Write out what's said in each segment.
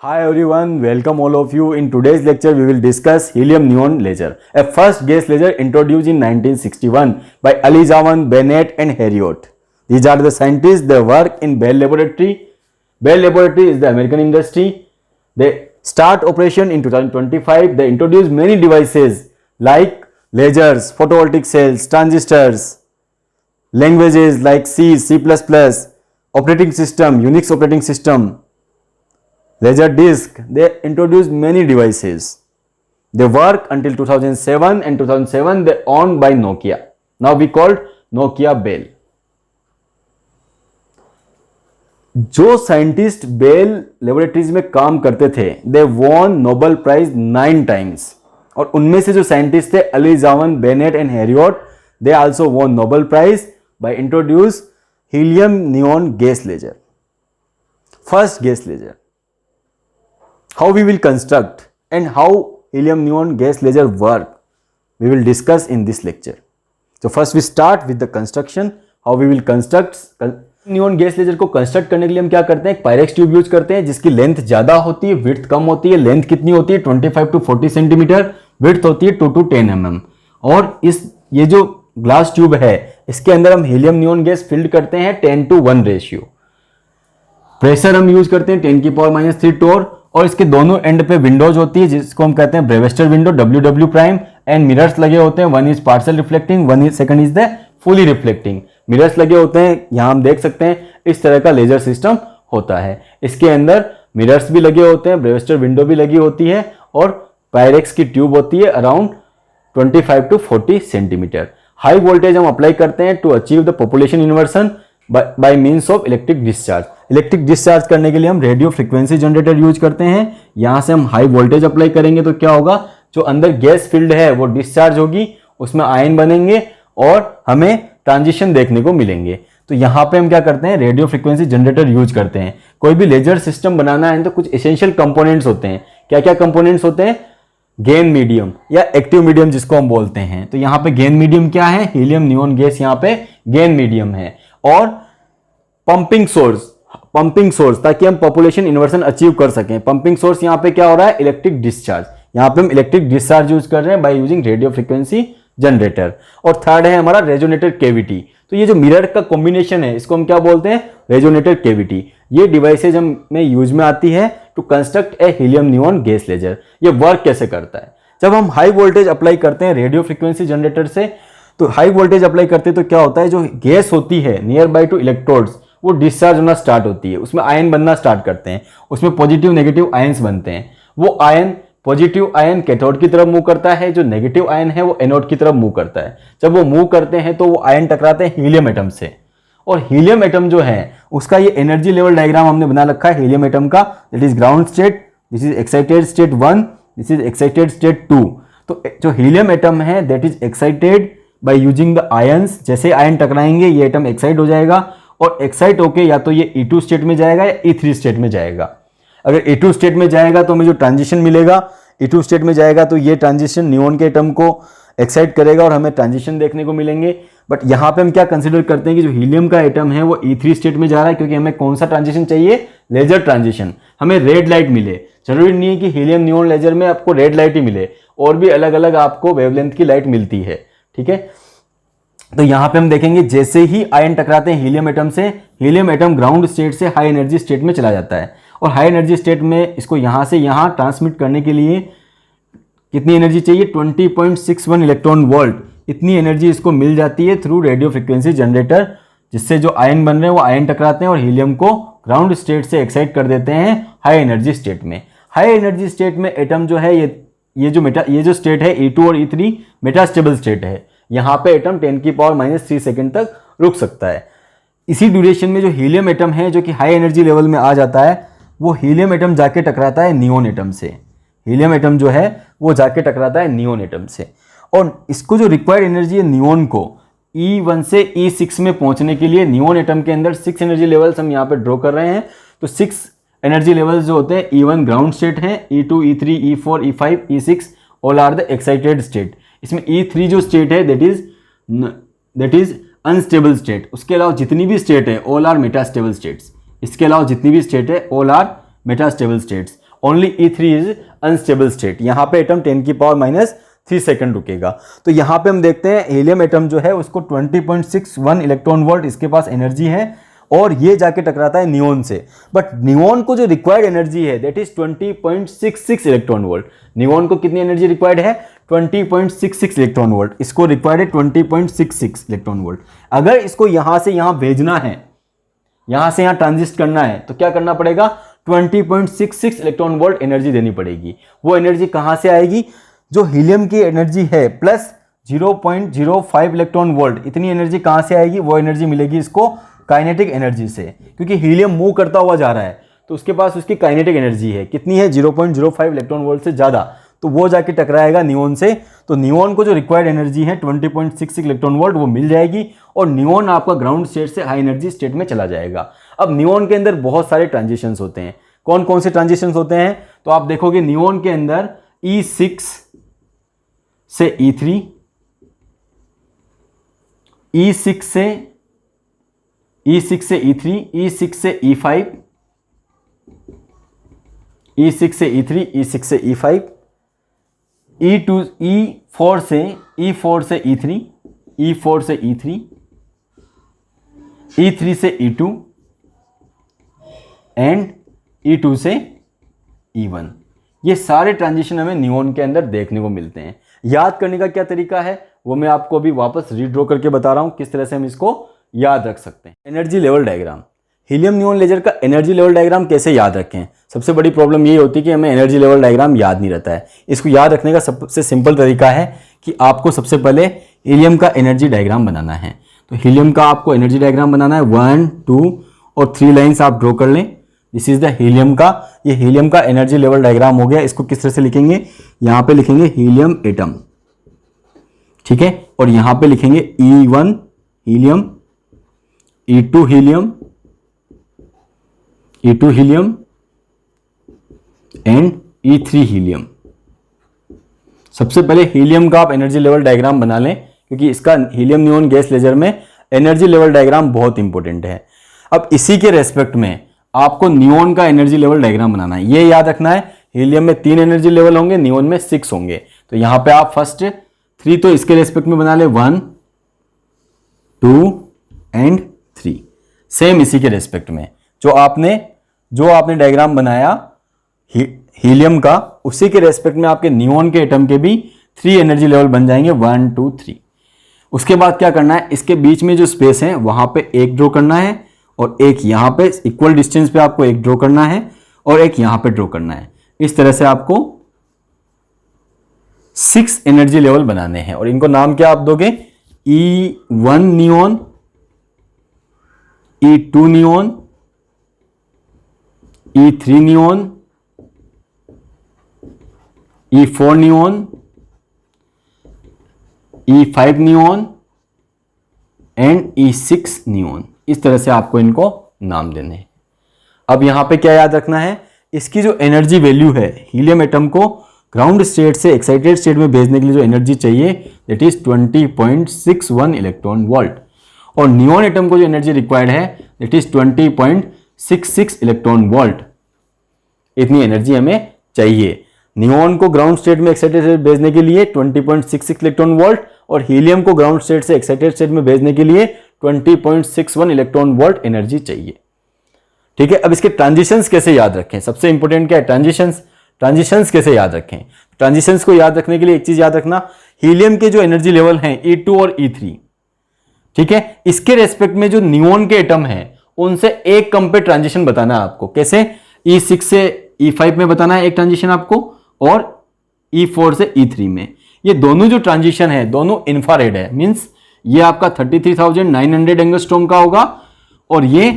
Hi everyone, welcome all of you. In today's lecture, we will discuss helium-neon laser, a first gas laser introduced in 1961 by Alizavan, Bennett and Heriot. These are the scientists, they work in Bell Laboratory. Bell Laboratory is the American industry. They start operation in 2025. They introduce many devices like lasers, photovoltaic cells, transistors, languages like C, C++, operating system, Unix operating system, laser disc. They introduced many devices. They work until 2007 and 2007 they owned by Nokia. Now we called Nokia Bell. जो scientist Bell laboratories में काम करते थे they won Nobel prize 9 times और उनमें से जो scientist थे Ali Javan, Bennett and Herriott, they also won Nobel prize by introduce helium neon gas laser, first gas laser. How we will construct and how helium neon gas laser work, we will discuss in this lecture. So first we start with the construction, how we will construct neon gas laser को construct करने के लिए हम क्या करते हैं, एक Pyrex tube use करते हैं जिसकी लेंथ ज्यादा होती है, विड्थ कम होती है. लेंथ कितनी होती है 25 to 40 सेंटीमीटर, विड्थ होती है 2 to 10 mm. और ये जो ग्लास ट्यूब है इसके अंदर हम हीलियम नियॉन गैस फिल्ड करते हैं 10:1 रेशियो. प्रेशर हम यूज करते हैं 10⁻³ टोर और इसके दोनों एंड पे विंडोज होती है जिसको हम कहते हैं Brewster window WW prime and mirrors लगे होते हैं. One is partial reflecting, one is second is the fully reflecting. Mirrors लगे होते हैं, यहां हम देख सकते हैं इस तरह का लेजर सिस्टम होता है. इसके अंदर मिरर्स भी लगे होते हैं, ब्रेवेस्टर विंडो भी लगी होती है और पायरेक्स की ट्यूब होती है around 25 to 40 centimetre. High voltage हम अप्लाई करते हैं to achieve the population inversion by means of electric discharge. Electric discharge करने के लिए हम रेडियो फ्रीक्वेंसी जनरेटर यूज करते हैं. यहां से हम हाई वोल्टेज अप्लाई करेंगे तो क्या होगा, जो अंदर गैस फील्ड है वो डिस्चार्ज होगी, उसमें आयन बनेंगे और हमें ट्रांजिशन देखने को मिलेंगे. तो यहां पे हम क्या करते हैं, रेडियो फ्रीक्वेंसी जनरेटर यूज करते हैं. कोई भी लेजर सिस्टम बनाना है तो कुछ एसेंशियल कंपोनेंट्स होते हैं. क्या क्या कंपोनेंट्स होते हैं, गेन मीडियम या एक्टिव मीडियम जिसको हम बोलते हैं. तो यहां पे गेन मीडियम क्या है, हीलियम नियॉन गैस यहां पे गेन मीडियम है. और पंपिंग सोर्स ताकि हम पॉपुलेशन इन्वर्सन अचीव कर सकें. पंपिंग सोर्स यहां पे क्या हो रहा है, इलेक्ट्रिक डिस्चार्ज. यहां पे हम इलेक्ट्रिक डिस्चार्ज यूज कर रहे हैं by using radio frequency generator. और थर्ड है हमारा रेजोनेटर केविटी. तो ये जो मिरर का कॉम्बिनेशन है इसको हम क्या बोलते हैं, रेजोनेटर केविटी. ये डिवाइसेज में यूज में आती है to construct a helium neon gas laser. ये वर्क कैसे करता है, जब हम हाई वोल्टेज अप्लाई करते हैं रेडियो फ्रीक्वेंसी जनरेटर से, तो हाई वोल्टेज अप्लाई करते हैं तो क्या होता है, जो गैस होती है नियर बाय टू इलेक्ट्रोड्स वो डिस्चार्ज होना स्टार्ट होती है, उसमें आयन बनना स्टार्ट करते हैं, उसमें पॉजिटिव नेगेटिव आयंस बनते हैं. वो आयन, पॉजिटिव आयन कैथोड की तरफ मूव करता है, जो नेगेटिव आयन है वो एनोड की तरफ मूव करता है. जब वो मूव करते हैं तो वो आयन टकराते हैं हीलियम एटम से. और हीलियम एटम जो है उसका ये एनर्जी लेवल डायग्राम हमने बना रखा है हीलियम एटम का. That is ground state, this is excited state 1, this is excited state 2. तो जो हीलियम एटम है that is excited by using the ions. जैसे आयन टकराएंगे ये एटम एक्साइट हो जाएगा और एक्साइट होके या तो ये E2 स्टेट में जाएगा या E3 स्टेट में जाएगा. अगर E2 स्टेट में जाएगा तो हमें जो ट्रांजिशन मिलेगा, E2 स्टेट में जाएगा तो ये ट्रांजिशन नियॉन के एटम को एक्साइट करेगा और हमें ट्रांजिशन देखने को मिलेंगे. बट यहाँ पे हम क्या कंसीडर करते हैं कि जो हीलियम का एटम है वो E3 स्टेट में जा रहा है, क्योंकि हमें कौन सा ट्रांजिशन चाहिए, लेजर ट्रांजिशन. हमें रेड लाइट मिले. जरूरी नहीं है कि हीलियम नियॉन लेजर में आपको रेड लाइट ही मिले, और भी अलग अलग आपको वेवलेंथ की लाइट मिलती है. ठीक है, तो यहां पे हम देखेंगे जैसे ही आयन टकराते हैं हीलियम एटम से, हीलियम एटम ग्राउंड स्टेट से हाई एनर्जी स्टेट में चला जाता है. और हाई एनर्जी स्टेट में इसको यहां से यहां ट्रांसमिट करने के लिए कितनी एनर्जी चाहिए, 20.61 इलेक्ट्रॉन वोल्ट. इतनी एनर्जी इसको मिल जाती है थ्रू रेडियो फ्रीक्वेंसी जनरेटर, जिससे जो आयन बन रहे हैं वो आयन टकराते हैं और हीलियम को ग्राउंड स्टेट से एक्साइट कर देते हैं हाई एनर्जी स्टेट में. हाई एनर्जी स्टेट में एटम जो है ये जो स्टेट है E2 और E3 मेटास्टेबल स्टेट है. यहां पे एटम 10⁻³ सेकंड तक रुक सकता है. इसी ड्यूरेशन में जो हीलियम एटम है जो कि हाई एनर्जी लेवल में आ जाता है, वो हीलियम एटम जाके टकराता है नियॉन एटम से. हीलियम एटम जो है वो जाके टकराता है नियॉन एटम से. और इसको जो रिक्वायर्ड एनर्जी है नियॉन को E1 से E6 में पहुंचने के लिए, नियॉन एटम के अंदर 6 एनर्जी लेवल्स हम यहाँ पे ड्रॉ कर रहे हैं. तो 6 एनर्जी लेवल्स जो होते हैं, E1 ग्राउंड स्टेट है, E2, E3, E4, E5, E6 all are the excited state. इसमें E3 जो स्टेट है दैट इज अनस्टेबल स्टेट. उसके अलावा जितनी भी स्टेट है ऑल आर मेटास्टेबल स्टेट्स. इसके अलावा जितनी भी स्टेट है all are metastable states. Only E3 is unstable state. यहाँ पे एटम 10⁻³ सेकंड रुकेगा। तो यहाँ पे हम देखते हैं हीलियम एटम जो है उसको 20.61 इलेक्ट्रॉन वोल्ट इसके पास एनर्जी है और ये जाके टकराता है नियोन से। बट नियोन को जो रिक्वायर्ड एनर्जी है that is 20.66 electron volt. Neon को कितनी एनर्जी रिक्वायर्ड है? 20.66 इलेक्ट्रॉन वोल्ट। इसको रिक्वायर्ड है 20.66 इलेक्ट्रॉन वोल्ट। अगर इसको यहां से यहां भेजना है, यहां से यहां ट्रांजिस्ट करना है, तो क्या करना पड़ेगा? 20.66 इलेक्ट्रॉन वोल्ट एनर्जी देनी पड़ेगी। वो एनर्जी कहां से आएगी? जो हीलियम की एनर्जी है प्लस 0.05 इलेक्ट्रॉन वोल्ट, इतनी एनर्जी कहां से आएगी? वो एनर्जी मिलेगी इसको काइनेटिक एनर्जी से, क्योंकि हीलियम मूव करता हुआ जा रहा है तो उसके पास उसकी काइनेटिक एनर्जी है। कितनी है? 0.05 इलेक्ट्रॉन वोल्ट से ज़्यादा। तो वो जाके टकराएगा नियोन से। तो नियोन को जो रिक्वायर्ड एनर्जी है 20.66 इलेक्ट्रॉन वोल्ट वो मिल जाएगी और नियोन आपका ग्राउंड स्टेट से हाई एनर्जी स्टेट में चला जाएगा। अब नियोन के अंदर बहुत सारे ट्रांजिशंस होते हैं। कौन कौन से ट्रांजिशंस होते हैं? तो आप देखोगे नियोन के अंदर E6 से E3, E6 से E3, E6 से E5, E6 से E3, E6 से E5, E4 से E3, E4 से E3, E3 से E2 एंड E2 से E1। ये सारे ट्रांजिशन हमें नियोन के अंदर देखने को मिलते हैं। याद करने का क्या तरीका है वो मैं आपको अभी वापस रीड्रॉ करके बता रहा हूं किस तरह से हम इसको याद रख सकते हैं। Energy level diagram, helium neon laser का एनर्जी लेवल डायग्राम कैसे याद रखें? सबसे बड़ी प्रॉब्लम ये होती है कि हमें एनर्जी लेवल डायग्राम याद नहीं रहता है। इसको याद रखने का सबसे सिंपल तरीका है कि आपको सबसे पहले हीलियम का एनर्जी डायग्राम बनाना है। तो हीलियम का आपको एनर्जी डायग्राम बनाना है। 1, 2 और 3 लाइन्स आप ड्रॉ कर लें। दिस इज द हीलियम का, ये हीलियम का एनर्जी लेवल डायग्राम हो गया। इसको किस तरह से लिखेंगे? यहाँ पे लिखेंगे हीलियम एटम, ठीक है, और यहाँ पे लिखेंगे E1 helium, E2 helium, E2 helium and E3 helium. सबसे पहले हीलियम का आप एनर्जी लेवल डायग्राम बना लें, क्योंकि इसका हीलियम नियोन गैस लेजर में एनर्जी लेवल डायग्राम बहुत इंपॉर्टेंट है। अब इसी के रेस्पेक्ट में आपको नियोन का एनर्जी लेवल डायग्राम बनाना है। ये याद रखना है, हीलियम में 3 एनर्जी लेवल होंगे, नियोन में 6 होंगे। तो यहां पे आप फर्स्ट 3 तो इसके रेस्पेक्ट में बना ले, 1, 2 एंड 3। सेम इसी के रेस्पेक्ट में जो आपने डायग्राम बनाया हीलियम का, उसी के रेस्पेक्ट में आपके नियोन के एटम के भी 3 एनर्जी लेवल बन जाएंगे, 1, 2, 3। उसके बाद क्या करना है? इसके बीच में जो स्पेस है वहां पे एक ड्रॉ करना है और एक यहां पे इक्वल डिस्टेंस पे आपको एक ड्रॉ करना है और एक यहां पे ड्रॉ करना है। इस तरह से आपको 6 एनर्जी लेवल बनाने हैं और इनको नाम क्या आप दोगे? E1 neon, E2 neon, E3 neon, E4 neon, E5 neon and E6 neon. इस तरह से आपको इनको नाम देने हैं। अब यहां पे क्या याद रखना है? इसकी जो एनर्जी वैल्यू है, हीलियम एटम को ग्राउंड स्टेट से एक्साइटेड स्टेट में भेजने के लिए जो एनर्जी चाहिए दैट इज 20.61 इलेक्ट्रॉन वोल्ट, और नियोन एटम को जो एनर्जी रिक्वायर्ड है दैट इज 20.66 इलेक्ट्रॉन वोल्ट। इतनी एनर्जी हमें चाहिए। नियोन को ग्राउंड स्टेट में एक्साइटेड स्टेट भेजने के लिए 20.66 इलेक्ट्रॉन वोल्ट और हीलियम को ग्राउंड स्टेट से एक्साइटेड स्टेट में भेजने के लिए 20.61 इलेक्ट्रॉन वोल्ट एनर्जी चाहिए। ठीक है, अब इसके ट्रांजिशंस कैसे याद रखें? सबसे इंपॉर्टेंट क्या है? ट्रांजिशंस कैसे याद रखें? ट्रांजिशंस को याद रखने के लिए एक चीज याद रखना, हीलियम के जो एनर्जी लेवल हैं E2 और E3, ठीक है, इसके रेस्पेक्ट में जो नियोन के एटम हैं उनसे एक कम पे ट्रांजिशन बताना है आपको। कैसे? E6 से E5 में बताना है एक ट्रांजिशन आपको और E4 से E3 में। ये दोनों जो ट्रांजिशन है दोनों इंफ्रारेड है, मींस ये आपका 33,900 एंगस्ट्रॉम का होगा और ये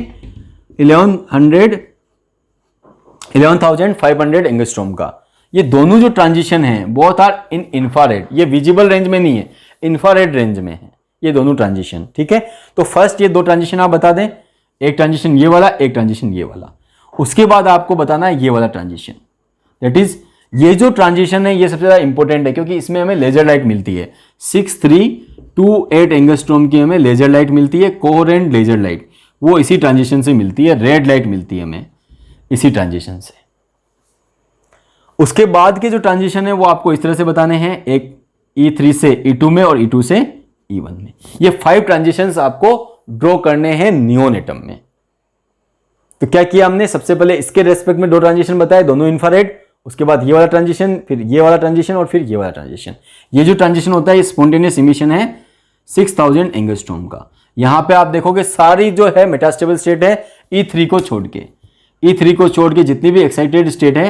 11,500 एंगस्ट्रॉम का। ये दोनों जो ट्रांजिशन हैं बोथ आर इन इंफ्रारेड। ये विजिबल रेंज में नहीं है, इंफ्रारेड रेंज में है ये दोनों ट्रांजिशन। ठीक है, तो फर्स्ट ये 2 ट्रांजिशन आप बता दें, एक ट्रांजिशन ये वाला, एक ट्रांजिशन ये वाला। उसके बाद आपको बताना है ये वाला ट्रांजिशन, दैट इज ये जो ट्रांजिशन है ये सबसे ज्यादा इंपॉर्टेंट है क्योंकि इसमें हमें लेजर लाइट मिलती है। 6328 एंगस्ट्रॉम की हमें लेजर लाइट मिलती है, कोहेरेंट लेजर लाइट, वो इसी ट्रांजिशन से मिलती है। रेड लाइट मिलती है हमें इसी ट्रांजिशन से। उसके बाद के जो ट्रांजिशन है वो आपको इस तरह से बताने हैं, एक E3 से E2 में और E2 से E1 में। ये 5 ट्रांजिशंस आपको ड्रॉ करने हैं नियोन एटम में। तो क्या किया हमने, सबसे पहले इसके रेस्पेक्ट में 2 ट्रांजिशन बताए, दोनों इंफ्रारेड, उसके बाद ये वाला ट्रांजिशन, फिर ये वाला ट्रांजिशन और फिर ये वाला ट्रांजिशन। ये जो ट्रांजिशन होता है ये स्पॉन्टेनियस इमिशन है 6000 एंगस्ट्रॉम का। यहां पे आप देखोगे सारी जो है मेटास्टेबल स्टेट है E3 को छोड़ के, E3 को छोड़ के जितनी भी एक्साइटेड स्टेट है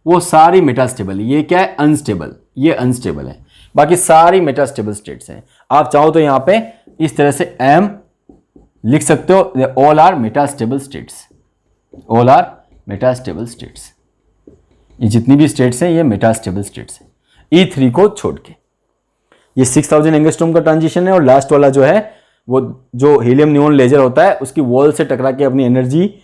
वो सारी मेटास्टेबल। ये क्या है, अनस्टेबल, ये अनस्टेबल है, बाकी सारी मेटास्टेबल स्टेट्स हैं। आप चाहो तो यहां पे इस तरह से M लिख सकते हो, all are metastable states, all are metastable states. ये जितनी भी स्टेट्स हैं ये मेटास्टेबल स्टेट्स हैं E3 को छोड़ के। ये 6000 एंगस्ट्रॉम का ट्रांजिशन है। और लास्ट वाला जो है वो जो हीलियम नियोन लेजर होता है उसकी वॉल से टकरा के अपनी एनर्जी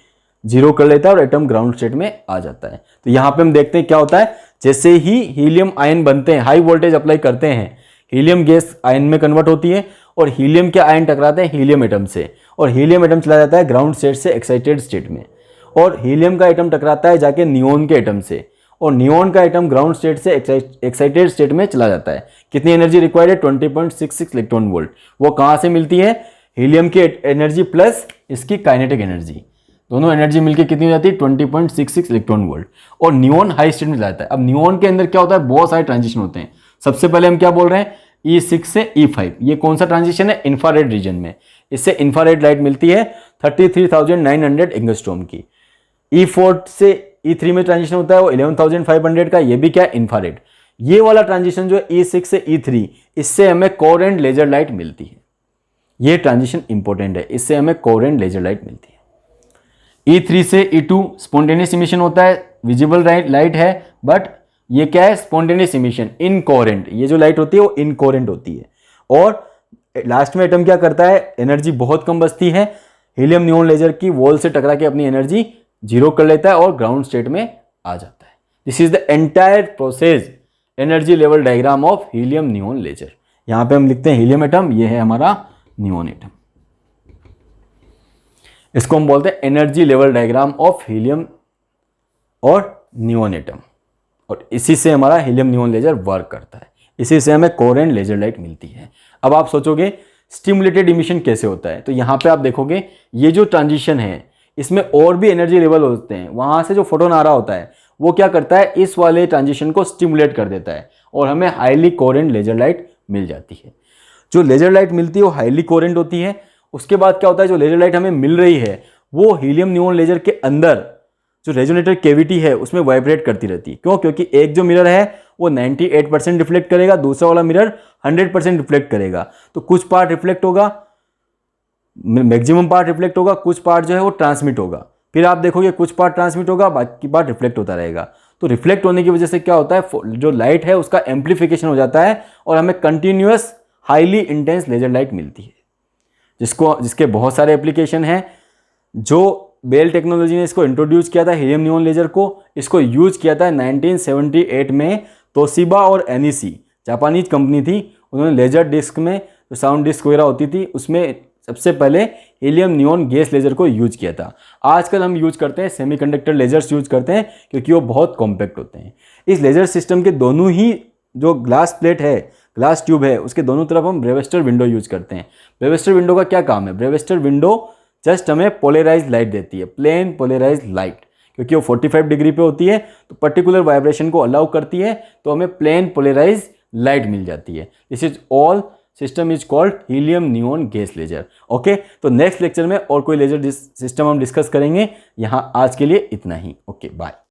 जीरो कर लेता है और एटम ग्राउंड स्टेट में आ जाता है। तो यहां पे हम देखते हैं क्या होता है, जैसे ही हीलियम आयन बनते हैं, हाई वोल्टेज अप्लाई करते हैं, हीलियम गैस आयन में कन्वर्ट होती है और हीलियम के आयन टकराते हैं हीलियम एटम से और हीलियम एटम चला जाता है ग्राउंड स्टेट से एक्साइटेड स्टेट में और हीलियम का एटम टकराता है जाके नियोन के एटम से और नियोन का एटम ग्राउंड स्टेट से एक्साइटेड स्टेट में चला जाता है। कितनी एनर्जी रिक्वायर्ड है, 20.66 इलेक्ट्रॉन वोल्ट। वो कहां से मिलती है, हीलियम की एनर्जी प्लस इसकी काइनेटिक एनर्जी, दोनों एनर्जी मिलकर कितनी हो जाती है, 20.66 इलेक्ट्रॉन वोल्ट। और नियोन हाई स्टेट में जाता है। अब नियोन के अंदर क्या होता है, बहुत सारे ट्रांजिशन होते हैं। सबसे पहले हम क्या बोल रहे हैं, E6 से E5, ये कौन सा ट्रांजिशन है, इंफ्रारेड रीजन में। इससे इंफ्रारेड लाइट मिलती है 33,900 एंगस्ट्रॉम की। E4 से E3 में ट्रांजिशन होता है वो 11,500 का, ये भी क्या है, इंफ्रारेड। ये वाला ट्रांजिशन जो है E6 से E3, इससे हमें कोहेरेंट लेजर लाइट मिलती है। ये ट्रांजिशन इंपॉर्टेंट है, इससे हमें कोहेरेंट लेजर लाइट मिलती है। E3 से E2 स्पॉन्टेनियस इमिशन होता है, विजिबल लाइट है, बट ये क्या है, स्पॉन्टेनियस इमिशन, इनकोहेरेंट। ये जो लाइट होती है वो इनकोहेरेंट होती है। और लास्ट में एटम क्या करता है, एनर्जी बहुत कम बचती है, हीलियम नियोन लेजर की वॉल से टकरा के अपनी एनर्जी जीरो कर लेता है और ग्राउंड स्टेट में आ जाता है। This is the entire process, energy level diagram of helium neon laser. यहां पे हम लिखते हैं हीलियम एटम, ये है हमारा नियोन एटम। इसको हम बोलते हैं energy level diagram of helium और नियोन एटम। और इसी से हमारा हीलियम नियोन लेजर वर्क करता है, इसी से हमें कोहेरेंट लेजर लाइट मिलती है। अब आप सोचोगे स्टिमुलेटेड इमिशन कैसे होता है, तो यहां पे आप देखोगे ये जो ट्रांजिशन है इसमें और भी एनर्जी लेवल होते हैं। वहां से जो फोटोन आ रहा होता है वो क्या करता है, इस वाले ट्रांजिशन को स्टिमुलेट कर देता है और हमें हाईली कोहेरेंट लेजर लाइट मिल जाती है। जो लेजर लाइट मिलती है वो हाईली कोहेरेंट होती है। उसके बाद क्या होता है, जो लेजर लाइट हमें मिल रही है वो हीलियम नियोन लेजर के अंदर जो रेजोनेटर कैविटी है उसमें वाइब्रेट करती रहती है। क्यों, क्योंकि एक जो मिरर है वो 98% रिफ्लेक्ट करेगा, दूसरा वाला मिरर 100% रिफ्लेक्ट करेगा। तो कुछ पार्ट रिफ्लेक्ट होगा, मैक्सिमम पार्ट रिफ्लेक्ट होगा, कुछ पार्ट जो है वो ट्रांसमिट होगा। फिर आप देखोगे कुछ पार्ट ट्रांसमिट होगा, बाकी पार्ट रिफ्लेक्ट होता रहेगा। तो रिफ्लेक्ट होने की वजह से क्या होता है, जो लाइट है उसका एम्पलीफिकेशन हो जाता है और हमें continuous highly intense laser light मिलती है, जिसके बहुत सारे एप्लीकेशन हैं। जो बेल टेक्नोलॉजी ने इसको इंट्रोड्यूस किया था हीलियम नियोन लेजर को, इसको यूज किया था 1978 में तोशिबा और NEC, जापानीज कंपनी थी। उन्होंने लेजर डिस्क में जो साउंड डिस्क वगैरह होती थी उसमें सबसे पहले हीलियम नियोन गैस लेजर को यूज किया था। आजकल हम यूज करते हैं सेमीकंडक्टर लेजर्स यूज करते हैं क्योंकि वो बहुत कॉम्पैक्ट होते हैं। इस लेजर सिस्टम के दोनों ही जो ग्लास प्लेट है, ग्लास ट्यूब है, उसके दोनों तरफ हम ब्रेविस्टर विंडो यूज करते हैं। ब्रेविस्टर विंडो का क्या काम है, ब्रेविस्टर विंडो जस्ट हमें पोलराइज लाइट देती है, प्लेन पोलराइज लाइट, क्योंकि वो 45 डिग्री पे होती है तो पर्टिकुलर वाइब्रेशन को अलाउ करती है, तो हमें प्लेन पोलराइज लाइट मिल जाती है। This is all system is called helium neon gas laser. Okay, तो नेक्स्ट लेक्चर में और कोई लेजर सिस्टम हम डिस्कस करेंगे। यहाँ आज के लिए इतना ही। Okay, bye.